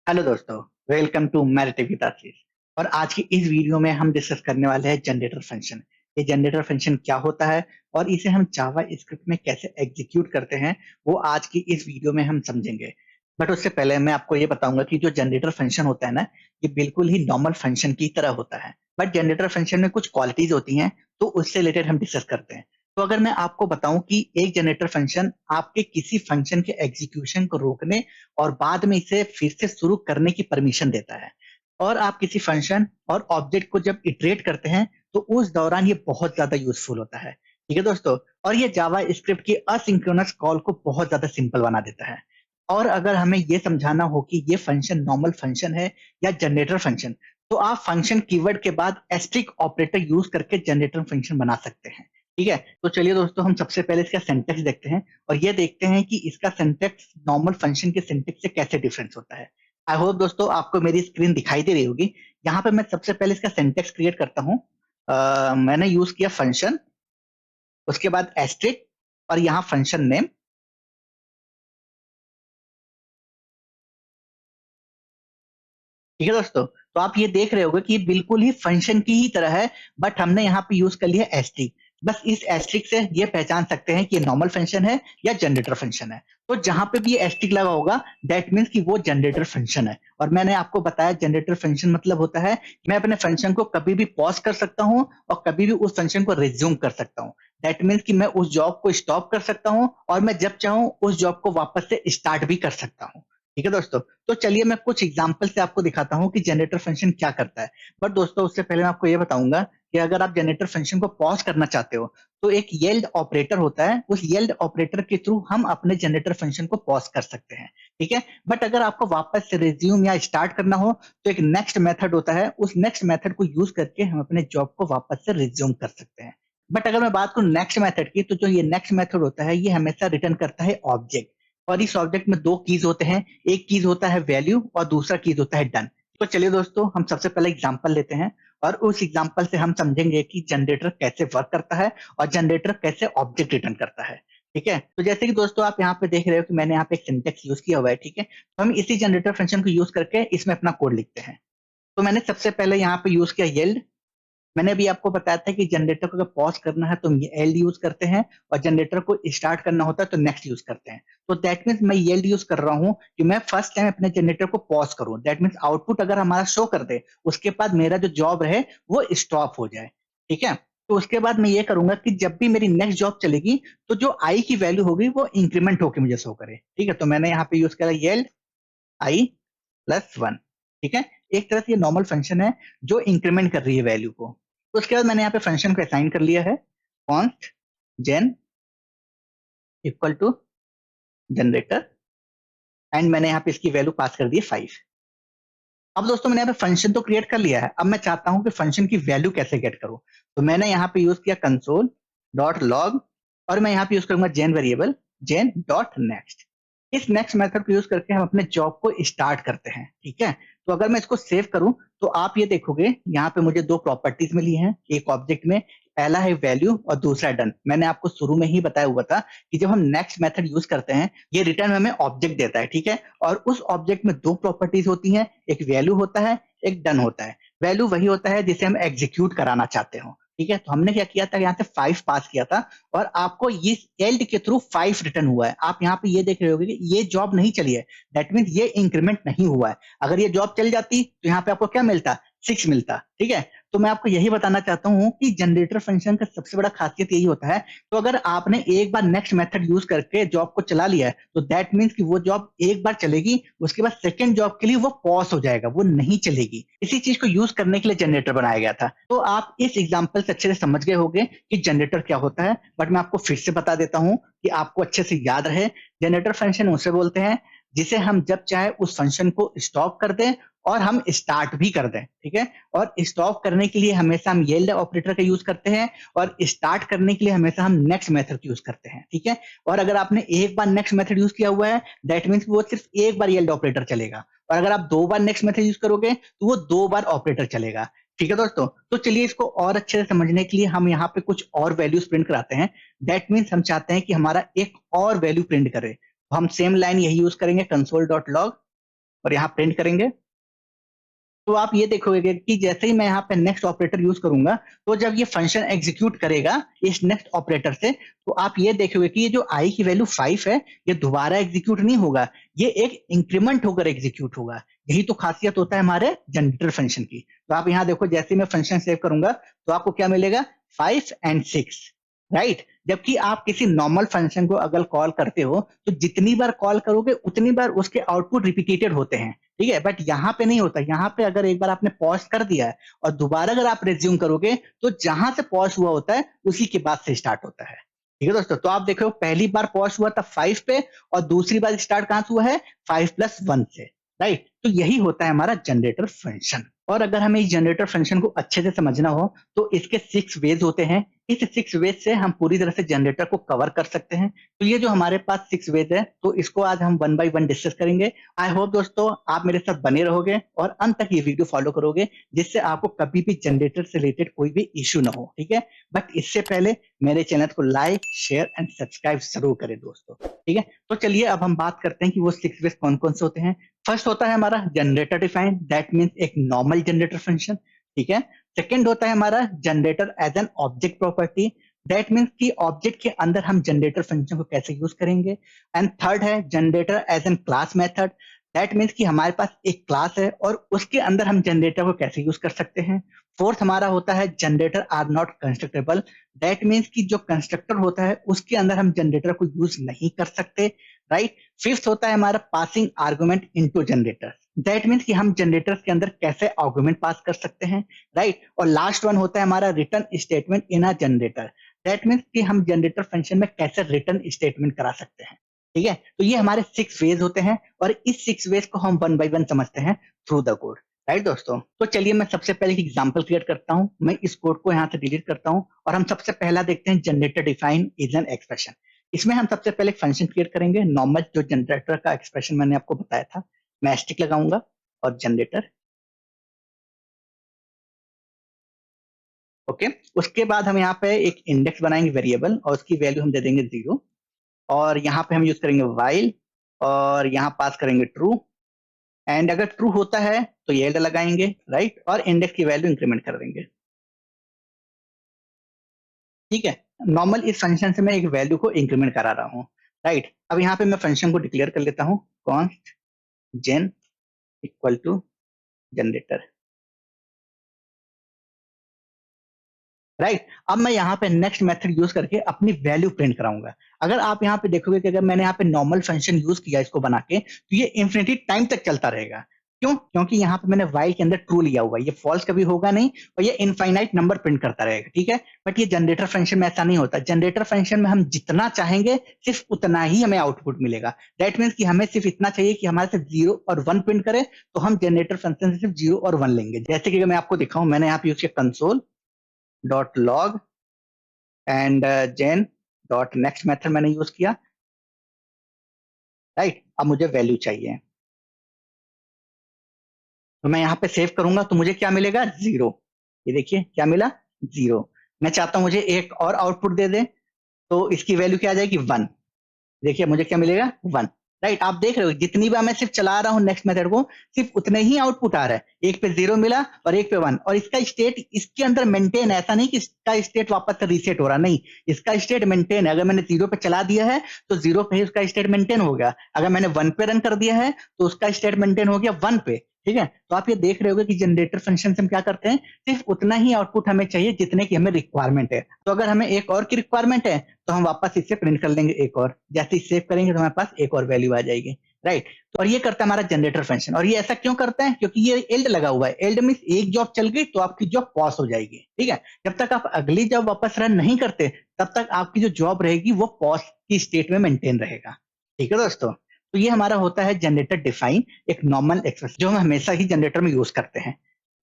Hello दोस्तों, welcome to मैरिटिव classes. और आज की इस वीडियो में हम डिस्कस करने वाले हैं जनरेटर फंक्शन। ये जनरेटर फंक्शन क्या होता है और इसे हम जावा स्क्रिप्ट में कैसे एग्जीक्यूट करते हैं, वो आज की इस वीडियो में हम समझेंगे। बट उससे पहले मैं आपको ये बताऊंगा कि जो जनरेटर फंक्शन होता है ना, ये बिल्कुल ही नॉर्मल फंक्शन की तरह होता है। बट जनरेटर फंक्शन में कुछ क्वालिटीज होती हैं, तो उससे रिलेटेड हम डिस्कस करते हैं। तो अगर मैं आपको बताऊं कि एक जनरेटर फंक्शन आपके किसी फंक्शन के एग्जीक्यूशन को रोकने और बाद में इसे फिर से शुरू करने की परमिशन देता है। और आप किसी फंक्शन और ऑब्जेक्ट को जब इटरेट करते हैं, तो उस दौरान ये बहुत ज्यादा यूजफुल होता है। ठीक है दोस्तों। और ये जावा स्क्रिप्ट की असिंक्रोनस कॉल को बहुत ज्यादा सिंपल बना देता है। और अगर हमें ये समझाना हो कि ये फंक्शन नॉर्मल फंक्शन है या जनरेटर फंक्शन, तो आप फंक्शन कीवर्ड के बाद एस्ट्रिक ऑपरेटर यूज करके जनरेटर फंक्शन बना सकते हैं। ठीक है, तो चलिए दोस्तों, हम सबसे पहले इसका सिंटैक्स देखते हैं और ये देखते हैं कि इसका सिंटैक्स नॉर्मल फंक्शन के सिंटैक्स से कैसे डिफरेंस होता है। आई होप दोस्तों आपको मेरी स्क्रीन दिखाई दे रही होगी। यहाँ पे मैं सबसे पहले इसका सिंटैक्स क्रिएट करता हूँ। मैंने यूज किया फंक्शन, उसके बाद एस्ट्रिक और यहाँ फंक्शन नेम। ठीक है दोस्तों, तो आप ये देख रहे होगे कि ये बिल्कुल ही फंक्शन की ही तरह है, बट हमने यहाँ पे यूज कर लिया एस्ट्रिक। बस इस एस्ट्रिक से ये पहचान सकते हैं कि ये नॉर्मल फंक्शन है या जनरेटर फंक्शन है। तो जहां पे भी ये एस्ट्रिक लगा होगा, दैट मीन्स कि वो जनरेटर फंक्शन है। और मैंने आपको बताया जनरेटर फंक्शन मतलब होता है कि मैं अपने फंक्शन को कभी भी पॉज कर सकता हूँ और कभी भी उस फंक्शन को रिज्यूम कर सकता हूँ। दैट मीन्स कि मैं उस जॉब को स्टॉप कर सकता हूँ और मैं जब चाहूँ उस जॉब को वापस से स्टार्ट भी कर सकता हूँ। ठीक है दोस्तों, तो चलिए मैं कुछ एग्जांपल से आपको दिखाता हूं कि जनरेटर फंक्शन क्या करता है। बट दोस्तों, उससे पहले मैं आपको ये बताऊंगा कि अगर आप जनरेटर फंक्शन को पॉज करना चाहते हो, तो एक येल्ड ऑपरेटर होता है। उस येल्ड ऑपरेटर के थ्रू हम अपने जनरेटर फंक्शन को पॉज कर सकते हैं। ठीक है, बट अगर आपको वापस से रिज्यूम या स्टार्ट करना हो, तो एक नेक्स्ट मेथड होता है। उस नेक्स्ट मेथड को यूज करके हम अपने जॉब को वापस से रिज्यूम कर सकते हैं। बट अगर मैं बात करूं नेक्स्ट मेथड की, तो जो ये नेक्स्ट मेथड होता है, ये हमेशा रिटर्न करता है ऑब्जेक्ट। और इस ऑब्जेक्ट में दो कीज होते हैं। एक कीज होता है वैल्यू और दूसरा कीज होता है डन। तो चलिए दोस्तों, हम सबसे पहले एग्जांपल लेते हैं और उस एग्जांपल से हम समझेंगे कि जनरेटर कैसे वर्क करता है और जनरेटर कैसे ऑब्जेक्ट रिटर्न करता है। ठीक है, तो जैसे कि दोस्तों आप यहाँ पे देख रहे हो कि मैंने यहाँ पे एक सिंटेक्स यूज किया हुआ है। ठीक है, तो हम इसी जनरेटर फंक्शन को यूज करके इसमें अपना कोड लिखते हैं। तो मैंने सबसे पहले यहाँ पे यूज किया येल्ड। मैंने अभी आपको बताया था कि जनरेटर को अगर पॉज करना है तो येल्ड यूज करते हैं, और जनरेटर को स्टार्ट करना होता है तो नेक्स्ट यूज करते हैं। तो दैट मीन्स मैं येल्ड यूज कर रहा हूँ कि मैं फर्स्ट टाइम अपने जनरेटर को पॉज करूँ। दैट मीन्स आउटपुट अगर हमारा शो कर दे, उसके बाद मेरा जो जॉब है वो स्टॉप हो जाए। ठीक है, तो उसके बाद मैं ये करूंगा कि जब भी मेरी नेक्स्ट जॉब चलेगी, तो जो आई की वैल्यू होगी वो इंक्रीमेंट होकर मुझे शो करे। ठीक है, तो मैंने यहाँ पे यूज करा येल्ड आई प्लस वन। ठीक है, एक तरह से ये नॉर्मल फंक्शन है जो इंक्रीमेंट कर रही है वैल्यू को। तो उसके बाद मैंने यहाँ पे फंक्शन को असाइन कर लिया है const gen equal to generator, and मैंने यहाँ पे इसकी वैल्यू पास कर दी है 5। अब दोस्तों, मैंने यहाँ पे फंक्शन तो क्रिएट कर लिया है। अब मैं चाहता हूँ कि फंक्शन की वैल्यू कैसे गेट करूँ। तो मैंने यहाँ पे यूज किया कंसोल डॉट लॉग, और मैं यहाँ पे यूज करूंगा जेन वेरिएबल जेन डॉट नेक्स्ट। इस नेक्स्ट मेथड को यूज करके हम अपने जॉब को स्टार्ट करते हैं। ठीक है, तो अगर मैं इसको सेव करूं, तो आप ये देखोगे यहाँ पे मुझे दो प्रॉपर्टीज मिली हैं एक ऑब्जेक्ट में। पहला है वैल्यू और दूसरा डन। मैंने आपको शुरू में ही बताया हुआ था कि जब हम नेक्स्ट मेथड यूज करते हैं, ये रिटर्न हमें ऑब्जेक्ट देता है। ठीक है, और उस ऑब्जेक्ट में दो प्रॉपर्टीज होती हैं, एक वैल्यू होता है, एक डन होता है। वैल्यू वही होता है जिसे हम एग्जीक्यूट कराना चाहते हो। ठीक है, तो हमने क्या किया था, यहाँ से 5 पास किया था और आपको इस एल्ड के थ्रू 5 रिटर्न हुआ है। आप यहाँ पे ये देख रहे होगे कि ये जॉब नहीं चली है। दैट मीन्स ये इंक्रीमेंट नहीं हुआ है। अगर ये जॉब चल जाती तो यहाँ पे आपको क्या मिलता, 6 मिलता। ठीक है, तो मैं आपको यही बताना चाहता हूँ कि जनरेटर फंक्शन का सबसे बड़ा खासियत यही होता है। तो अगर आपने एक बार नेक्स्ट मेथड यूज करके जॉब को चला लिया है, तो दैट मीन्स कि वो जॉब एक बार चलेगी, उसके बाद सेकेंड जॉब के लिए वो पॉज हो जाएगा, वो नहीं चलेगी। इसी चीज को यूज करने के लिए जनरेटर बनाया गया था। तो आप इस एग्जाम्पल से अच्छे से समझ गए होंगे कि जनरेटर क्या होता है। बट मैं आपको फिर से बता देता हूं कि आपको अच्छे से याद रहे। जनरेटर फंक्शन उसे बोलते हैं जिसे हम जब चाहे उस फंक्शन को स्टॉप कर दें और हम स्टार्ट भी कर दें। ठीक है, और स्टॉप करने के लिए हमेशा हम येल्ड ऑपरेटर का यूज करते हैं, और स्टार्ट करने के लिए हमेशा हम नेक्स्ट मेथड यूज करते हैं। ठीक है, और अगर आपने एक बार नेक्स्ट मेथड यूज किया हुआ है, दैट मीन्स वो सिर्फ एक बार येल्ड ऑपरेटर चलेगा, और अगर आप 2 बार नेक्स्ट मेथड यूज करोगे तो वो 2 बार ऑपरेटर चलेगा। ठीक है दोस्तों, तो चलिए इसको और अच्छे से समझने के लिए हम यहाँ पे कुछ और वैल्यूज प्रिंट कराते हैं। दैट मीन्स हम चाहते हैं कि हमारा एक और वैल्यू प्रिंट करे, तो हम सेम लाइन यही यूज करेंगे कंसोल डॉट लॉग, और यहाँ प्रिंट करेंगे, तो आप ये देखोगे कि जैसे ही मैं यहाँ पे नेक्स्ट ऑपरेटर यूज करूंगा, तो जब ये फंक्शन एग्जीक्यूट करेगा इस नेक्स्ट ऑपरेटर से, तो आप ये देखोगे कि ये जो आई की वैल्यू 5 है, ये दोबारा एग्जीक्यूट नहीं होगा, ये एक इंक्रीमेंट होकर एग्जीक्यूट होगा। यही तो खासियत होता है हमारे जनरेटर फंक्शन की। तो आप यहाँ देखो, जैसे मैं फंक्शन सेव करूंगा तो आपको क्या मिलेगा, 5 and 6, राइट। जबकि आप किसी नॉर्मल फंक्शन को अगर कॉल करते हो तो जितनी बार कॉल करोगे उतनी बार उसके आउटपुट रिपीटेड होते हैं, ठीक है। बट यहाँ पे नहीं होता, यहाँ पे अगर एक बार आपने पॉज कर दिया है और दोबारा अगर आप रिज्यूम करोगे तो जहां से पॉज हुआ होता है उसी के बाद से स्टार्ट होता है, ठीक है दोस्तों। तो आप देखो, पहली बार पॉज हुआ था 5 पे और दूसरी बार स्टार्ट कहां से हुआ है, 5+1 से, राइट। तो यही होता है हमारा जनरेटर फंक्शन। और अगर हमें इस जनरेटर फंक्शन को अच्छे से समझना हो तो इसके 6 वेज होते हैं। इस 6 वेज से हम पूरी तरह से जनरेटर को कवर कर सकते हैं। तो ये जो हमारे पास 6 वेज है, तो इसको आज हम 1 by 1 डिस्कस करेंगे। आई होप दोस्तों आप मेरे साथ बने रहोगे और अंत तक ये वीडियो फॉलो करोगे, जिससे आपको कभी भी जनरेटर से रिलेटेड कोई भी इश्यू ना हो, ठीक है। बट इससे पहले मेरे चैनल को लाइक, शेयर एंड सब्सक्राइब जरूर करें दोस्तों, ठीक है। तो चलिए अब हम बात करते हैं कि वो 6 वेज कौन कौन से होते हैं। फर्स्ट होता है हमारा जनरेटर डिफाइन, दैट मीन्स एक नॉर्मल जनरेटर फंक्शन, ठीक है। सेकेंड होता है हमारा generator as an object property, that means कि ऑब्जेक्ट के अंदर हम जनरेटर फंक्शन को कैसे यूज करेंगे। एंड थर्ड है generator as an class method, that means कि हमारे पास एक क्लास है और उसके अंदर हम जनरेटर को कैसे यूज कर सकते हैं। फोर्थ हमारा होता है generator are not constructible, that means कि जो कंस्ट्रक्टर होता है उसके अंदर हम जनरेटर को यूज नहीं कर सकते, राइट। फिफ्थ होता है हमारा passing argument into generator, that means कि हम जनरेटर्स के अंदर कैसे आर्गुमेंट पास कर सकते हैं, राइट। और लास्ट वन होता है हमारा return statement in a generator, that means कि हम जनरेटर फंक्शन में कैसे रिटर्न स्टेटमेंट करा सकते हैं, ठीक है। तो ये हमारे 6 वेज होते हैं और इस 6 वेज को हम 1 by 1 समझते हैं थ्रू द कोड, राइट दोस्तों। तो चलिए मैं सबसे पहले एक एग्जांपल क्रिएट करता हूं, मैं इस कोड को यहां से डिलीट करता हूं और हम सबसे पहला देखते हैं generator define is an expression. इसमें हम सबसे पहले एक फंक्शन क्रिएट करेंगे, नॉर्मल जो जनरेटर का एक्सप्रेशन मैंने आपको बताया था, मैं एस्टिक लगाऊंगा और जनरेटर, ओके। उसके बाद हम यहाँ पे एक इंडेक्स बनाएंगे वेरिएबल और उसकी वैल्यू हम दे देंगे 0, और यहाँ पे हम यूज करेंगे वाइल और यहाँ पास करेंगे ट्रू, एंड अगर ट्रू होता है तो ये एल्ड लगाएंगे, राइट, और इंडेक्स की वैल्यू इंक्रीमेंट कर देंगे, ठीक है। नॉर्मल इस फंक्शन से मैं एक वैल्यू को इंक्रीमेंट करा रहा हूँ, राइट। अब यहाँ पे मैं फंक्शन को डिक्लेयर कर लेता हूँ, const gen equal to generator, right. अब मैं यहाँ पे नेक्स्ट मेथड यूज करके अपनी वैल्यू प्रिंट कराऊंगा। अगर आप यहाँ पे देखोगे कि अगर मैंने यहाँ पे नॉर्मल फंक्शन यूज किया इसको बना के, तो ये इन्फिनिटी टाइम तक चलता रहेगा। क्यों? क्योंकि यहाँ पे मैंने वाइल के अंदर ट्रू लिया हुआ है, ये फॉल्स कभी होगा नहीं और ये इनफाइनाइट नंबर प्रिंट करता रहेगा, ठीक है। बट ये जनरेटर फंक्शन में ऐसा नहीं होता। जनरेटर फंक्शन में हम जितना चाहेंगे सिर्फ उतना ही हमें आउटपुट मिलेगा, दैट मीन्स कि हमें सिर्फ इतना चाहिए कि हमारे सिर्फ 0 और 1 प्रिंट करे, तो हम जनरेटर फंक्शन से सिर्फ 0 और 1 लेंगे। जैसे कि मैं आपको दिखाऊं, मैंने यहाँ पे यूज किया console dot log and gen dot next method मैंने यूज किया, राइट। अब मुझे वैल्यू चाहिए, तो मैं यहाँ पे सेव करूंगा तो मुझे क्या मिलेगा, 0। ये देखिए क्या मिला, 0। मैं चाहता हूं मुझे एक और आउटपुट दे दे, तो इसकी वैल्यू क्या आ जाएगी, 1। देखिए मुझे क्या मिलेगा, 1, राइट। आप देख रहे हो जितनी बार मैं सिर्फ चला रहा हूँ नेक्स्ट मेथड को, सिर्फ उतने ही आउटपुट आ रहा है। एक पे 0 मिला और एक पे 1, और इसका स्टेट इसके अंदर मेंटेन, ऐसा नहीं कि इसका स्टेट वापस से रीसेट हो रहा, नहीं, इसका स्टेट मेंटेन है। अगर मैंने 0 पे चला दिया है तो 0 पे ही उसका स्टेट मेंटेन हो गया, अगर मैंने 1 पे रन कर दिया है तो उसका स्टेट मेंटेन हो गया 1 पे, ठीक है। तो आप ये देख रहे होगे कि जनरेटर फंक्शन से हम क्या करते हैं, सिर्फ उतना ही आउटपुट हमें चाहिए जितने की हमें रिक्वायरमेंट है। तो अगर हमें एक और की रिक्वायरमेंट है तो हम वापस इससे प्रिंट कर लेंगे एक और, जैसे ही सेव करेंगे तो हमारे पास एक और वैल्यू आ जाएगी, राइट। तो और ये करता है हमारा जनरेटर फंक्शन, और ये ऐसा क्यों करता है, क्योंकि ये एल्ड लगा हुआ है। एल्ड मींस एक जॉब चल गई तो आपकी जॉब पॉज हो जाएगी, ठीक है। जब तक आप अगली जॉब वापस रन नहीं करते तब तक आपकी जो जॉब रहेगी वो पॉज की स्टेट में मेंटेन रहेगा, ठीक है दोस्तों। तो ये हमारा होता है जनरेटर डिफाइन, एक नॉर्मल एक्सप्रेशन जो हम हमेशा ही जनरेटर में यूज करते हैं,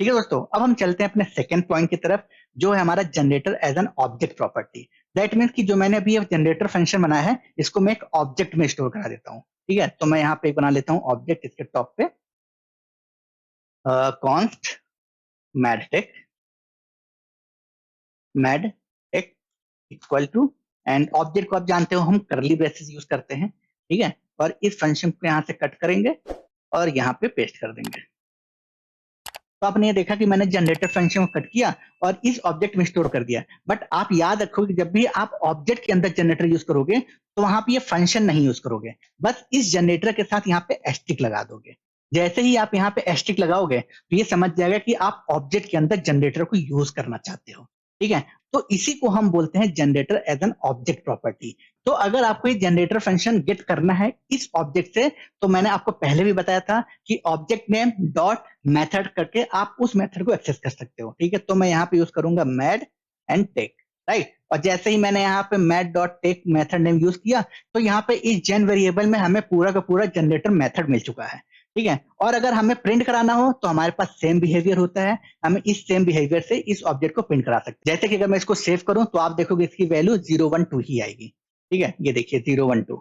ठीक है दोस्तों। अब हम चलते हैं अपने सेकंड पॉइंट की तरफ, जो है हमारा generator as an object property. That means कि जो मैंने अभी जनरेटर फंक्शन बनाया है इसको मैं एक ऑब्जेक्ट में स्टोर करा देता हूँ, ठीक है। तो मैं यहाँ पे बना लेता हूँ ऑब्जेक्ट, इसके टॉप पे कॉन्स्ट मैडटेक, मैडटेक इक्वल टू, एंड ऑब्जेक्ट को आप जानते हो हम करली ब्रेसेस यूज करते हैं, ठीक है। और इस फंक्शन को यहाँ से कट करेंगे और यहाँ पे पेस्ट कर देंगे। तो आपने ये देखा कि मैंने जनरेटर फंक्शन को कट किया और इस ऑब्जेक्ट में स्टोर कर दिया। बट आप याद रखो कि जब भी आप ऑब्जेक्ट के अंदर जनरेटर यूज करोगे तो वहां पे ये फंक्शन नहीं यूज करोगे, बस इस जनरेटर के साथ यहाँ पे एस्ट्रिक लगा दोगे। जैसे ही आप यहाँ पे एस्ट्रिक लगाओगे तो ये समझ जाएगा कि आप ऑब्जेक्ट के अंदर जनरेटर को यूज करना चाहते हो। ठीक है, तो इसी को हम बोलते हैं generator as an object property. तो अगर आपको ये जनरेटर फंक्शन गेट करना है इस ऑब्जेक्ट से, तो मैंने आपको पहले भी बताया था कि ऑब्जेक्ट नेम डॉट मेथड करके आप उस मेथड को एक्सेस कर सकते हो। ठीक है, तो मैं यहाँ पे यूज करूंगा मैड एंड टेक, राइट। और जैसे ही मैंने यहाँ पे mad dot take method name use किया तो यहाँ पे इस जेन वेरिएबल में हमें पूरा का पूरा जनरेटर मेथड मिल चुका है। ठीक है, और अगर हमें प्रिंट कराना हो तो हमारे पास सेम बिहेवियर होता है, हम इस सेम बिहेवियर से इस ऑब्जेक्ट को प्रिंट करा सकते हैं। जैसे कि अगर मैं इसको सेव करूं तो आप देखोगे इसकी वैल्यू 012 ही आएगी। ठीक है, ये देखिए 012।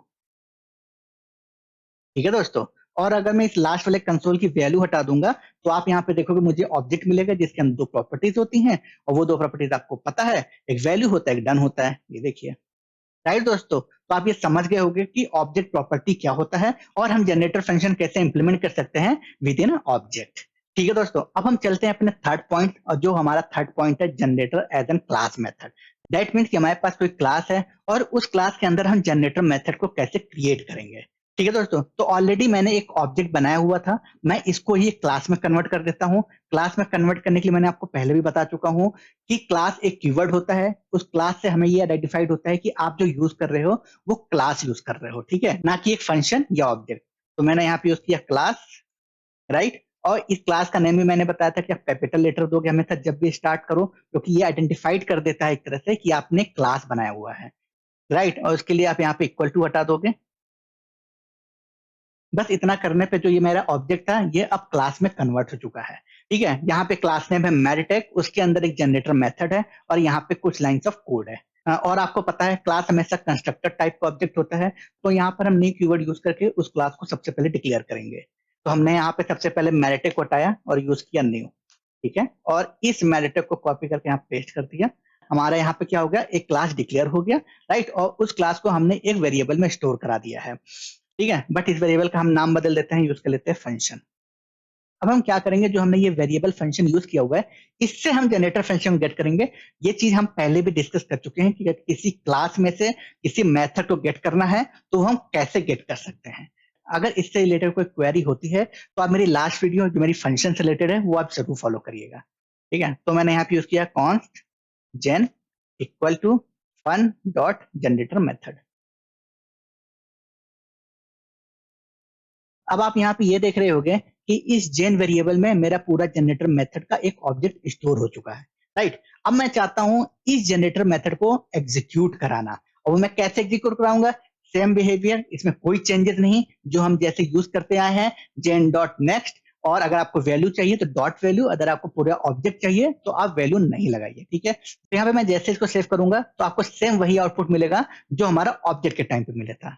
ठीक है दोस्तों, और अगर मैं इस लास्ट वाले कंसोल की वैल्यू हटा दूंगा तो आप यहाँ पे देखोगे मुझे ऑब्जेक्ट मिलेगा जिसके अंदर दो प्रॉपर्टीज होती हैं, और वो दो प्रॉपर्टीज आपको पता है, एक वैल्यू होता है, एक डन होता है। ये देखिए, राइट दोस्तों, तो आप ये समझ गए होंगे कि ऑब्जेक्ट प्रॉपर्टी क्या होता है और हम जनरेटर फंक्शन कैसे इंप्लीमेंट कर सकते हैं विद इन ऑब्जेक्ट। ठीक है दोस्तों, अब हम चलते हैं अपने थर्ड पॉइंट, और जो हमारा थर्ड पॉइंट है generator as an class method. That means कि हमारे पास कोई क्लास है और उस क्लास के अंदर हम जनरेटर मेथड को कैसे क्रिएट करेंगे। ठीक है दोस्तों, तो ऑलरेडी मैंने एक ऑब्जेक्ट बनाया हुआ था, मैं इसको ही क्लास में कन्वर्ट कर देता हूँ। क्लास में कन्वर्ट करने के लिए मैंने आपको पहले भी बता चुका हूँ कि क्लास एक कीवर्ड होता है, उस क्लास से हमें ये आइडेंटिफाइड होता है कि आप जो यूज कर रहे हो वो क्लास यूज कर रहे हो, ठीक है, ना कि एक फंक्शन या ऑब्जेक्ट। तो मैंने यहाँ पे यूज किया क्लास, राइट। और इस क्लास का नेम भी मैंने बताया था कि आप कैपिटल लेटर दोगे हमेशा जब भी स्टार्ट करो, क्योंकि ये आइडेंटिफाइड कर देता है एक तरह से कि आपने क्लास बनाया हुआ है, राइट। और उसके लिए आप यहाँ पे इक्वल टू हटा दोगे। बस इतना करने पे जो ये मेरा ऑब्जेक्ट था ये अब क्लास में कन्वर्ट हो चुका है। ठीक है, यहाँ पे क्लास नेम है मैरिटेक, उसके अंदर एक जनरेटर मेथड है और यहाँ पे कुछ लाइंस ऑफ कोड है। और आपको पता है क्लास हमेशा कंस्ट्रक्टर टाइप का ऑब्जेक्ट होता है, तो यहाँ पर हम न्यू कीवर्ड यूज करके उस क्लास को सबसे पहले डिक्लेयर करेंगे। तो हमने यहाँ पे सबसे पहले मैरिटेक को हटाया और यूज किया न्यू। ठीक है, और इस मैरिटेक को कॉपी करके यहाँ पेस्ट कर दिया। हमारा यहाँ पे क्या हो गया, एक क्लास डिक्लेयर हो गया, राइट। और उस क्लास को हमने एक वेरिएबल में स्टोर करा दिया है। ठीक है, बट इस वेरिएबल का हम नाम बदल देते हैं, यूज कर लेते हैं फंक्शन। अब हम क्या करेंगे, जो हमने ये वेरिएबल फंक्शन यूज किया हुआ है इससे हम जनरेटर फंक्शन गेट करेंगे। ये चीज हम पहले भी डिस्कस कर चुके हैं कि अगर किसी क्लास में से किसी मेथड को गेट करना है तो हम कैसे गेट कर सकते हैं। अगर इससे रिलेटेड कोई क्वेरी होती है तो आप मेरी लास्ट वीडियो जो मेरी फंक्शन से रिलेटेड है वो आप जरूर फॉलो करिएगा। ठीक है, तो मैंने यहाँ पे यूज किया const gen equal to fun dot generator method. अब आप यहाँ पे ये देख रहे होंगे कि इस जेन वेरिएबल में मेरा पूरा जनरेटर मेथड का एक ऑब्जेक्ट स्टोर हो चुका है, राइट। अब मैं चाहता हूं इस जनरेटर मेथड को एग्जीक्यूट कराना, और वो मैं कैसे एग्जीक्यूट कराऊंगा, सेम बिहेवियर, इसमें कोई चेंजेस नहीं, जो हम जैसे यूज करते आए हैं, जेन डॉट नेक्स्ट। और अगर आपको वैल्यू चाहिए तो डॉट वैल्यू, अगर आपको पूरा ऑब्जेक्ट चाहिए तो आप वैल्यू नहीं लगाइए। ठीक है, तो यहाँ पे मैं जैसे इसको सेव करूंगा तो आपको सेम वही आउटपुट मिलेगा जो हमारा ऑब्जेक्ट के टाइम पे मिला था।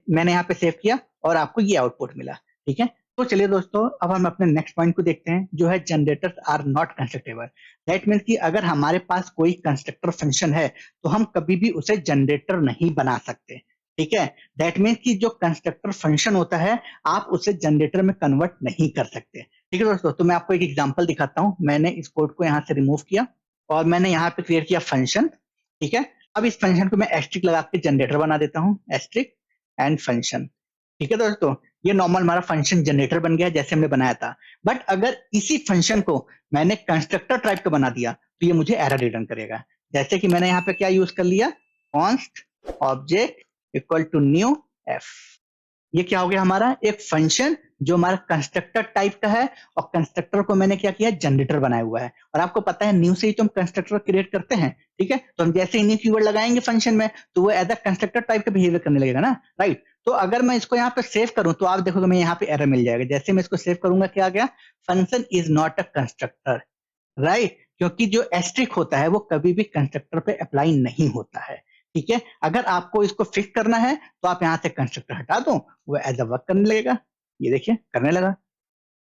मैंने यहाँ पे सेव किया और आपको ये आउटपुट मिला। ठीक है, तो चलिए दोस्तों अब हम अपने नेक्स्ट पॉइंट को देखते हैं जो है generators are not constructible. That means कि अगर हमारे पास कोई कंस्ट्रक्टर फंक्शन है तो हम कभी भी उसे जनरेटर नहीं बना सकते। ठीक है, दैट मीन्स कि जो कंस्ट्रक्टर फंक्शन होता है आप उसे जनरेटर में कन्वर्ट नहीं कर सकते। ठीक है दोस्तों, तो मैं आपको एक एग्जांपल दिखाता हूं। मैंने इस कोड को यहाँ से रिमूव किया और मैंने यहाँ पे क्रिएट किया फंक्शन। ठीक है, अब इस फंक्शन को मैं एस्ट्रिक लगा के जनरेटर बना देता हूँ, एस्ट्रिक एंड फंक्शन। ठीक है दोस्तों, ये नॉर्मल हमारा फंक्शन जनरेटर बन गया जैसे हमने बनाया था। बट अगर इसी फंक्शन को मैंने कंस्ट्रक्टर टाइप का बना दिया तो ये मुझे एरर रिटर्न करेगा। जैसे कि मैंने यहाँ पे क्या यूज कर लिया, const object equal to new F. ये क्या हो गया, हमारा एक फंक्शन जो हमारा कंस्ट्रक्टर टाइप का है, और कंस्ट्रक्टर को मैंने क्या किया, जनरेटर बनाया हुआ है। और आपको पता है न्यू से ही तो हम कंस्ट्रक्टर क्रिएट करते हैं। ठीक है, तो हम जैसे ही न्यू कीवर्ड लगाएंगे फंक्शन में तो वो एज अ कंस्ट्रक्टर टाइप का बिहेवियर करने लगेगा ना, राइट। तो अगर मैं इसको यहाँ पे सेव करूं तो आप देखोगे मैं यहाँ पे एरर मिल जाएगा। जैसे मैं इसको सेव करूंगा क्या आ गया, function is not a constructor, right, क्योंकि जो एस्ट्रिक होता है वो कभी भी कंस्ट्रक्टर पे अप्लाई नहीं होता है। ठीक है, अगर आपको इसको फिक्स करना है तो आप यहाँ से कंस्ट्रक्टर हटा दो, वो एज अ वर्क करने लगेगा। ये देखिए करने लगा।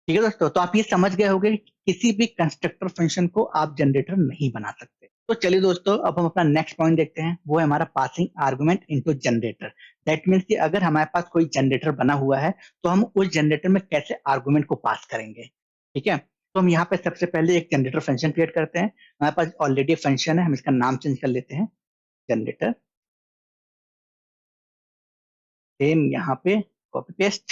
ठीक है दोस्तों, तो आप ये समझ गए होंगे कि किसी भी कंस्ट्रक्टर फंक्शन को आप जनरेटर नहीं बना सकते। तो चलिए दोस्तों, अब हम अपना नेक्स्ट पॉइंट देखते हैं, वो है हमारा passing argument into generator. That means कि अगर हमारे पास कोई जनरेटर बना हुआ है तो हम उस जनरेटर में कैसे आर्गुमेंट को पास करेंगे। ठीक है, तो हम यहाँ पे सबसे पहले एक जनरेटर फंक्शन क्रिएट करते हैं। हमारे पास ऑलरेडी फंक्शन है, हम इसका नाम चेंज कर लेते हैं जनरेटर। सेम यहाँ पे कॉपी पेस्ट।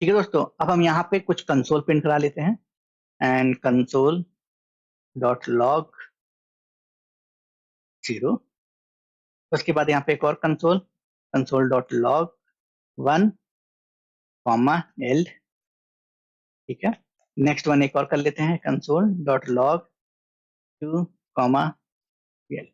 ठीक है दोस्तों, अब हम यहाँ पे कुछ कंसोल प्रिंट करा लेते हैं, एंड कंसोल डॉट लॉग 0। उसके बाद यहाँ पे एक और console, console dot log 1 comma yield. ठीक है, नेक्स्ट वन एक और कर लेते हैं, console dot log 2 comma yield.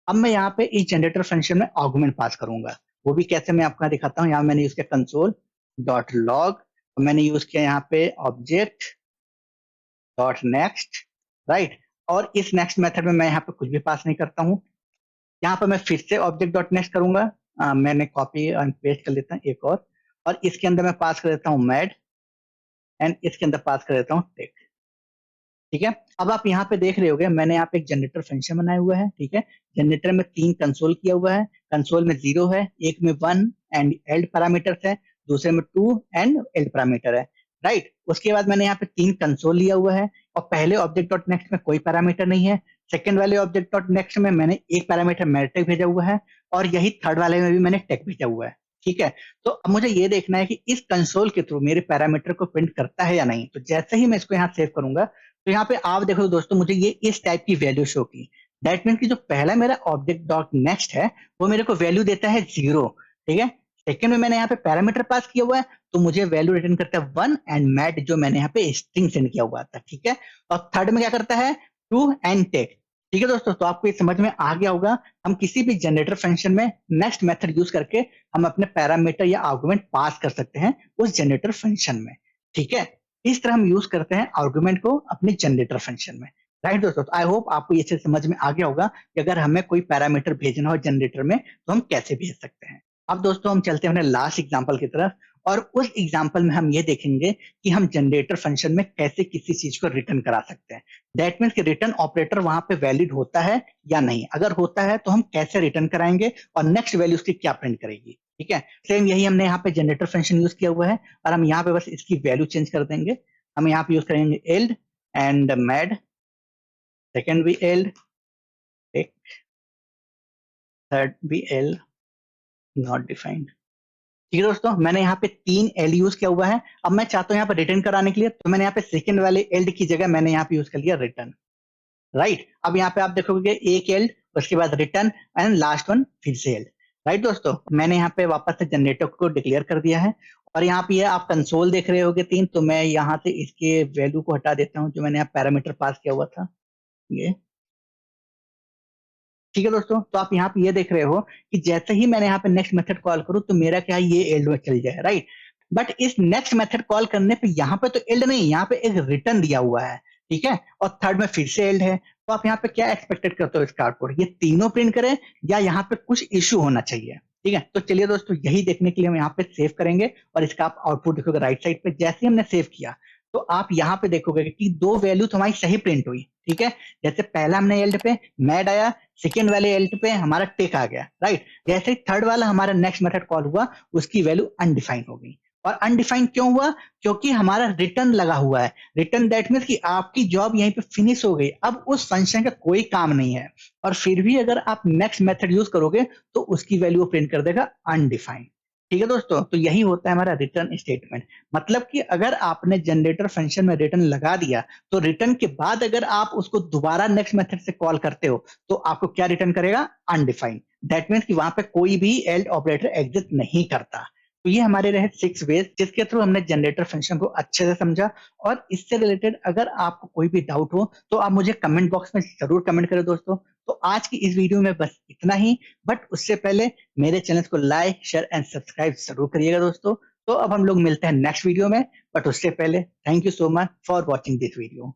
अब मैं यहाँ पे इस जनरेटर फंक्शन में आर्गुमेंट पास करूंगा। वो भी कैसे, मैं आपको दिखाता हूँ। यहाँ मैंने यूज किया कंसोल डॉट लॉग, मैंने यूज किया यहाँ पे ऑब्जेक्ट डॉट नेक्स्ट, राइट। और इस नेक्स्ट मेथड में मैं यहाँ पे कुछ भी पास नहीं करता हूँ। यहाँ पर मैं फिर से ऑब्जेक्ट डॉट नेक्स्ट करूंगा। मैंने कॉपी एंड पेस्ट कर लेता हूँ एक और इसके अंदर मैं पास कर देता हूँ मैड, एंड इसके अंदर पास कर देता हूँ टेक। ठीक है, अब आप यहाँ पे देख रहे होगे मैंने यहाँ पे एक जनरेटर फंक्शन बनाया हुआ है। ठीक है, जनरेटर में 3 कंसोल किया हुआ है। कंसोल में 0 है, एक में 1 एंड एल्ड पैरामीटर्स है, दूसरे में 2 एंड एल्ड पैरामीटर है, राइट। उसके बाद मैंने यहाँ पे 3 कंसोल लिया हुआ है, और पहले ऑब्जेक्ट डॉट नेक्स्ट में कोई पैरामीटर नहीं है। सेकंड वाले ऑब्जेक्ट डॉट नेक्स्ट में मैंने एक पैरामीटर मैट्रिक भेजा हुआ है, और यही थर्ड वाले में भी मैंने टेक भेजा हुआ है। ठीक है, तो अब मुझे ये देखना है कि इस कंसोल के थ्रू मेरे पैरामीटर को प्रिंट करता है या नहीं। तो जैसे ही मैं इसको यहाँ सेव करूंगा, तो यहाँ पे आप देखो दोस्तों, मुझे ये इस टाइप की वैल्यू शो की। दैट मीन कि जो पहला मेरा ऑब्जेक्ट डॉट नेक्स्ट है वो मेरे को वैल्यू देता है 0। ठीक है, सेकंड में मैंने यहाँ पे पैरामीटर पास किया हुआ है, तो मुझे वैल्यू रिटर्न करता है 1 एंड मैट, जो मैंने यहाँ पे स्ट्रिंग सेंड किया हुआ था। ठीक है, और थर्ड में क्या करता है 2 एंड टेक। ठीक है दोस्तों, तो आपको ये समझ में आ गया होगा, हम किसी भी जनरेटर फंक्शन में नेक्स्ट मेथड यूज करके हम अपने पैरामीटर या आर्गुमेंट पास कर सकते हैं उस जनरेटर फंक्शन में। ठीक है, इस तरह हम यूज करते हैं आर्गुमेंट को अपने जनरेटर फंक्शन में, राइट दोस्तों। तो आई होप आपको ये चीज समझ में आ गया होगा कि अगर हमें कोई पैरामीटर भेजना हो जनरेटर में तो हम कैसे भेज सकते हैं। अब दोस्तों हम चलते हैं अपने लास्ट एग्जांपल की तरफ, और उस एग्जांपल में हम ये देखेंगे कि हम जनरेटर फंक्शन में कैसे किसी चीज को रिटर्न करा सकते हैं। दैट मीन्स कि रिटर्न ऑपरेटर वहां पे वैलिड होता है या नहीं, अगर होता है तो हम कैसे रिटर्न कराएंगे और नेक्स्ट वैल्यू उसकी क्या प्रिंट करेगी। ठीक है, सेम यही हमने यहाँ पे जनरेटर फंक्शन यूज किया हुआ है, और हम यहाँ पे बस इसकी वैल्यू चेंज कर देंगे। हम यहाँ पे यूज करेंगे एल्ड एंड मैड, सेकेंड भी एल्ड, थर्ड भी एल्ड, नॉट डिफाइंड। ठीक है दोस्तों, मैंने यहाँ पे 3 एल यूज किया हुआ है। अब मैं चाहता हूँ यहाँ पे रिटर्न कराने के लिए, तो मैंने यहाँ पे सेकंड वाले एल्ड की जगह मैंने यहाँ पे यूज कर लिया रिटर्न, राइट। अब यहाँ पे आप देखोगे एक एल्ड, उसके बाद रिटर्न, एंड लास्ट वन फिर से एल्ड, राइट दोस्तों। मैंने यहाँ पे वापस से जनरेटर को डिक्लेयर कर दिया है, और यहाँ पे आप कंसोल देख रहे होगे 3, तो मैं यहाँ से इसके वैल्यू को हटा देता हूँ जो मैंने यहाँ पैरामीटर पास किया हुआ था, ये। ठीक है दोस्तों, तो आप यहाँ पे ये देख रहे हो कि जैसे ही मैंने यहाँ पे नेक्स्ट मेथड कॉल करूँ तो मेरा क्या है, ये एल्ड में चल जाए, राइट। बट इस नेक्स्ट मेथड कॉल करने पे यहाँ पे तो एल्ड नहीं, यहाँ पे एक रिटर्न दिया हुआ है। ठीक है, और थर्ड में फिर से एल्ड है, तो आप यहाँ पे क्या एक्सपेक्टेड करते हो इसका आउटपुट, ये तीनों प्रिंट करे या यहाँ पे कुछ इश्यू होना चाहिए। ठीक है, तो चलिए दोस्तों, यही देखने के लिए हम यहाँ पे सेव करेंगे, और इसका आप आउटपुट देखोगे राइट साइड पे। जैसे हमने सेव किया तो आप यहाँ पे देखोगे कि 2 वैल्यू तो हमारी सही प्रिंट हुई। ठीक है, जैसे पहला हमने एल्ड पे मैड आया, सेकेंड वाले एल्ड पे हमारा टेक आ गया, राइट। जैसे ही थर्ड वाला हमारा नेक्स्ट मेथड कॉल हुआ, उसकी वैल्यू अनडिफाइंड हो गई। और अनडिफाइंड क्यों हुआ, क्योंकि हमारा रिटर्न लगा हुआ है। रिटर्न दैट मीन्स कि आपकी जॉब यहीं पे फिनिश हो गई, अब उस फंक्शन का कोई काम नहीं है, और फिर भी अगर आप नेक्स्ट मेथड यूज करोगे तो उसकी वैल्यू प्रिंट कर देगा अनडिफाइंड। ठीक है दोस्तों, तो यही होता है हमारा रिटर्न स्टेटमेंट। मतलब कि अगर आपने जनरेटर फंक्शन में रिटर्न लगा दिया, तो रिटर्न के बाद अगर आप उसको दोबारा नेक्स्ट मेथड से कॉल करते हो तो आपको क्या रिटर्न करेगा, अनडिफाइंड। दैट मीन्स कि वहां पे कोई भी एल्ड ऑपरेटर एग्जिस्ट नहीं करता। तो ये हमारे रहे 6 वेज जिसके थ्रू हमने जनरेटर फंक्शन को अच्छे से समझा। और इससे रिलेटेड अगर आपको कोई भी डाउट हो तो आप मुझे कमेंट बॉक्स में जरूर कमेंट करें दोस्तों। तो आज की इस वीडियो में बस इतना ही, बट उससे पहले मेरे चैनल को लाइक शेयर एंड सब्सक्राइब जरूर करिएगा दोस्तों। तो अब हम लोग मिलते हैं नेक्स्ट वीडियो में, बट उससे पहले thank you so much for watching this video.